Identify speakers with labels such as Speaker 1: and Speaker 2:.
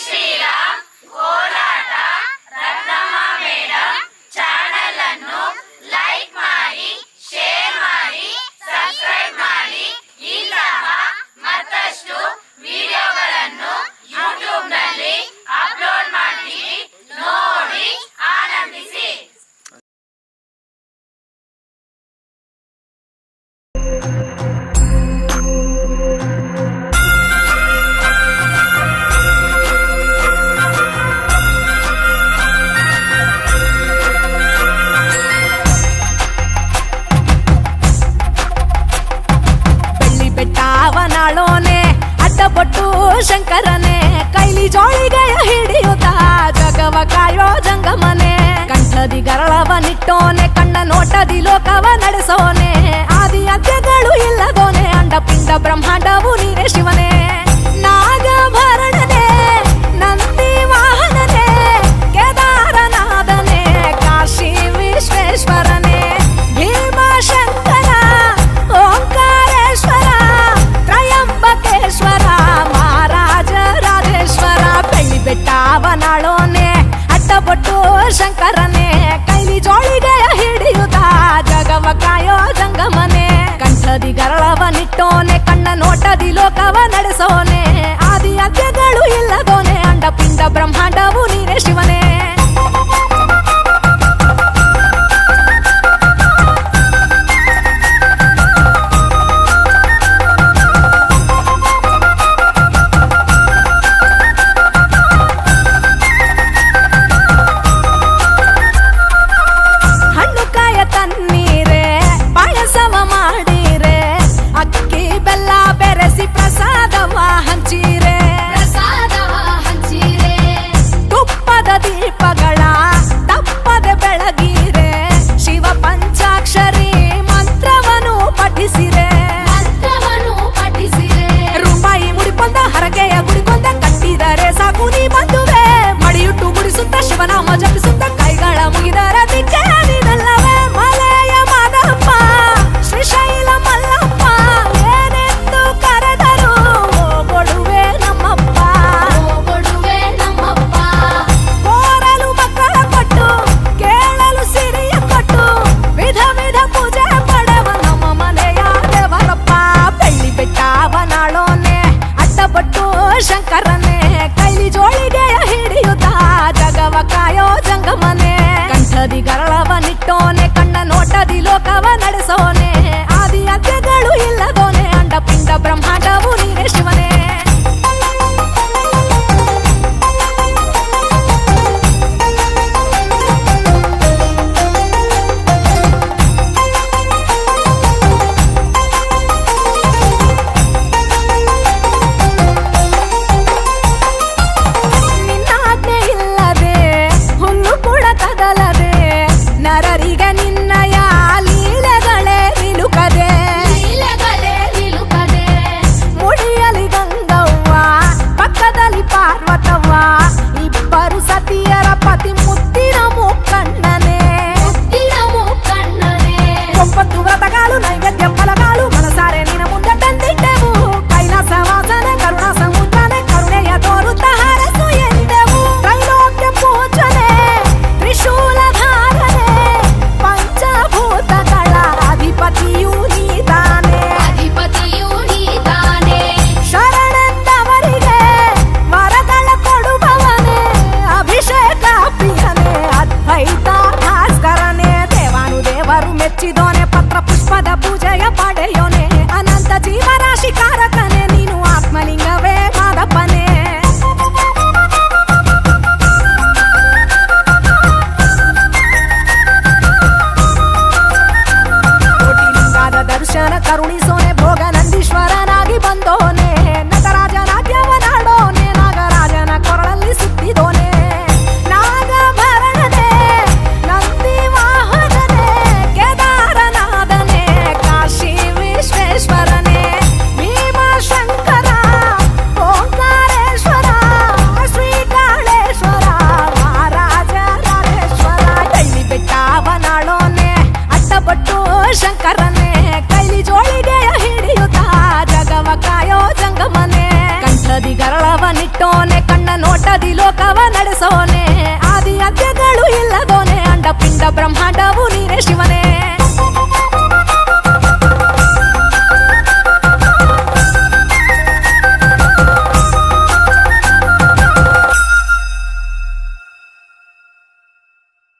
Speaker 1: ಶ್ರೀರಾಮ್ ಕೋಲಾಟ Ratnamma madam channel ಅನ್ನು like ಮಾಡಿ, ಶೇರ್ ಮಾಡಿ, ಸಬ್ಸ್ಕ್ರೈಬ್ ಮಾಡಿ. ಇಂತಹ ಮತ್ತಷ್ಟು ವಿಡಿಯೋಗಳನ್ನು ಯೂಟ್ಯೂಬ್ ನಲ್ಲಿ ಅಪ್ಲೋಡ್ ಮಾಡ್ತೀವಿ, ನೋಡಿ ಆನಂದಿಸಿ.
Speaker 2: ಬೆಟ್ಟವನಾಳೋನೆ ಅಡ್ಡಪಟ್ಟು ಶಂಕರನೇ ಕೈಲಿ ಜೋಳಿಗೆಯ ಹಿಡಿಯುತ್ತ ಜಗವ ಕಾಯೋ ಜಂಗಮನೆ ಕಂಠದಿ ಗರಳವನಿಟ್ಟೋನೆ ಕಣ್ಣ ನೋಟದಿ ಲೋಕವ ನಡೆಸೋನೆ ಆದಿ ಅಂತ್ಯಗಳು ಇಲ್ಲದೋನೆ ಅಂಡ ಪಿಂಡ ಬ್ರಹ್ಮಾಂಡವು ನೀನೇ ಶಿವನೇ ನಾಗಭರಣನೆ ನಂದಿ ವಾಹನನೆ ಕೇದಾರನಾಥನೆ ಕಾಶಿ ವಿಶ್ವೇಶ್ವರನೇ ಭೀಮಶಂಕರ ಓಂಕಾರೇಶ್ವರ ತ್ರಯಂಬಕೇಶ್ವರ ಮಹಾರಾಜ ರಾಜೇಶ್ವರ ಬೆಳ್ಳಿ ಬೆಟ್ಟವನಾಳೋನೆ ಅಡ್ಡಪಟ್ಟು ಶಂಕರನೇ ಕೈಲಿ ಜೋಳಿಗೆಯ ಹಿಡಿಯುತ್ತ ಜಗವ ಕಾಯೋ ಜಂಗಮನೆ ಕಂಠದಿ ಗರಳವನಿಟ್ಟೋನೆ ಕಣ್ಣ ನೋಟದಿ ಲೋಕವ ನಡೆಸೋನೆ ಆದಿ ಅಂತ್ಯಗಳು ಇಲ್ಲದೋನೆ ಅಂಡ ಪಿಂಡ ಬ್ರಹ್ಮಾಂಡವು ನೀನೇ ಶಿವನೇ ದೀಪಗಳ ತಪ್ಪದೆ ಬೆಳಗಿರೆ ಶಿವ ಪಂಚಾಕ್ಷರಿ ಮಂತ್ರವನ್ನು ಪಠಿಸಿರೆ ರೂಪಾಯಿ ಮುಡಿಕೊಂಡ ಹರಕೆಯ ಗುಡಿಕೊಂಡ ಕಟ್ಟಿದರೆ ಸಾಕು ನೀ ಬಂದುವೆ ಮಡಿಯುಟ್ಟು ಗುಡಿಸುತ್ತ ಶಿವನಾಮ ಜಪಿಸುತ್ತ ಕೈಗಳ ಮುಗಿದರ ದಿಕ್ಕೆ ನೀನಲ್ಲವೇ ಮಲೆಯ ಮಾದಪ್ಪ ಶ್ರೀಶೈಲ ಮಲ್ಲಪ್ಪ ಏನೆಂದು ಕರೆದರು ಕೊಡುವೆ ನಮ್ಮಪ್ಪ ಕೋರಲು ಮಕ್ಕಳ ಕೊಟ್ಟು ಕೇಳಲು ಸಿರಿಯ ಕೊಟ್ಟು ವಿಧ ವಿಧ ಪೂಜೆ ಪಡೆವ ನಮ್ಮ ಮನೆಯ ದೇವರಪ್ಪ ಬೆಳ್ಳಿ ಬೆಟ್ಟವನಾಳೋನೆ ಅಡ್ಡಪಟ್ಟು ಶಂಕರನೇ ಕೈಲಿ ಜೋಳಿಗೆಯ ಹಿಡಿಯುತ್ತ ಜಗವ ಕಾಯೋ ಜಂಗಮನೆ ಕಂಠದಿ ಗರಳವನಿಟ್ಟೋನೆ ಕಣ್ಣ ನೋಟದಿ ಲೋಕವ ನಡೆಸೋನೆ ಆದಿ ಅಂತ್ಯಗಳು ಇಲ್ಲದೋನೆ ಅಂಡ ಪಿಂಡ ಬ್ರಹ್ಮಾಂಡವು ನೀನೇ ಶಿವನೇ ನರರಿಗೆ ನಿನ್ನಯ ಲೀಲೆಗಳೇ ಕೊಟ್ಟೋನೆ ಕಣ್ಣ ನೋಟದಿ ಲೋಕವ ನಡೆಸೋನೆ